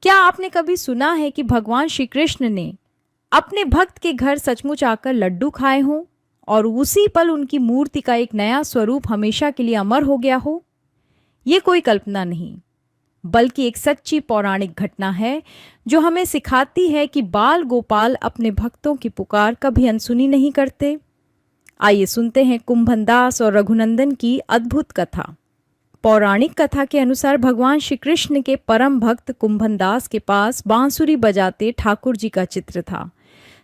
क्या आपने कभी सुना है कि भगवान श्री कृष्ण ने अपने भक्त के घर सचमुच आकर लड्डू खाए हों और उसी पल उनकी मूर्ति का एक नया स्वरूप हमेशा के लिए अमर हो गया हो? ये कोई कल्पना नहीं, बल्कि एक सच्ची पौराणिक घटना है जो हमें सिखाती है कि बाल गोपाल अपने भक्तों की पुकार कभी अनसुनी नहीं करते। आइए सुनते हैं कुंभनदास और रघुनंदन की अद्भुत कथा। पौराणिक कथा के अनुसार भगवान श्री कृष्ण के परम भक्त कुंभनदास के पास बांसुरी बजाते ठाकुर जी का चित्र था,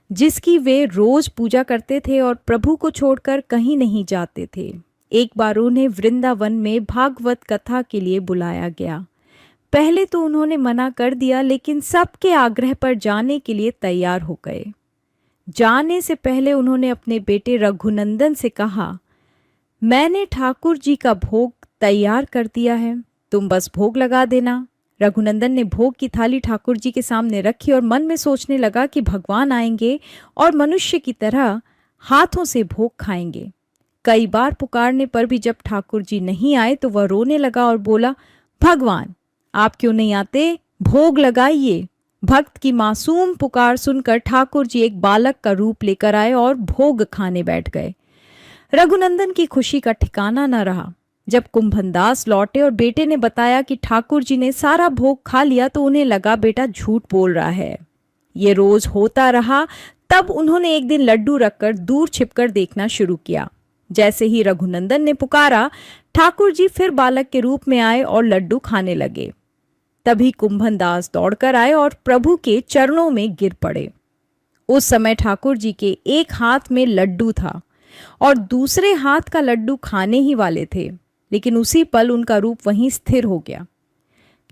जिसकी वे रोज पूजा करते थे और प्रभु को छोड़कर कहीं नहीं जाते थे। एक बार उन्हें वृंदावन में भागवत कथा के लिए बुलाया गया। पहले तो उन्होंने मना कर दिया, लेकिन सबके आग्रह पर जाने के लिए तैयार हो गए। जाने से पहले उन्होंने अपने बेटे रघुनंदन से कहा, मैंने ठाकुर जी का भोग तैयार कर दिया है, तुम बस भोग लगा देना। रघुनंदन ने भोग की थाली ठाकुर जी के सामने रखी और मन में सोचने लगा कि भगवान आएंगे और मनुष्य की तरह हाथों से भोग खाएंगे। कई बार पुकारने पर भी जब ठाकुर जी नहीं आए तो वह रोने लगा और बोला, भगवान आप क्यों नहीं आते, भोग लगाइए। भक्त की मासूम पुकार सुनकर ठाकुर जी एक बालक का रूप लेकर आए और भोग खाने बैठ गए। रघुनंदन की खुशी का ठिकाना न रहा। जब कुंभनदास लौटे और बेटे ने बताया कि ठाकुर जी ने सारा भोग खा लिया तो उन्हें लगा बेटा झूठ बोल रहा है। ये रोज होता रहा। तब उन्होंने एक दिन लड्डू रखकर दूर छिपकर देखना शुरू किया। जैसे ही रघुनंदन ने पुकारा, ठाकुर जी फिर बालक के रूप में आए और लड्डू खाने लगे। तभी कुंभनदास दौड़कर आए और प्रभु के चरणों में गिर पड़े। उस समय ठाकुर जी के एक हाथ में लड्डू था और दूसरे हाथ का लड्डू खाने ही वाले थे, लेकिन उसी पल उनका रूप वहीं स्थिर हो गया।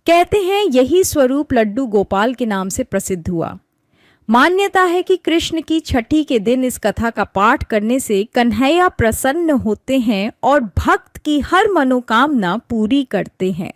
कहते हैं यही स्वरूप लड्डू गोपाल के नाम से प्रसिद्ध हुआ। मान्यता है कि कृष्ण की छठी के दिन इस कथा का पाठ करने से कन्हैया प्रसन्न होते हैं और भक्त की हर मनोकामना पूरी करते हैं।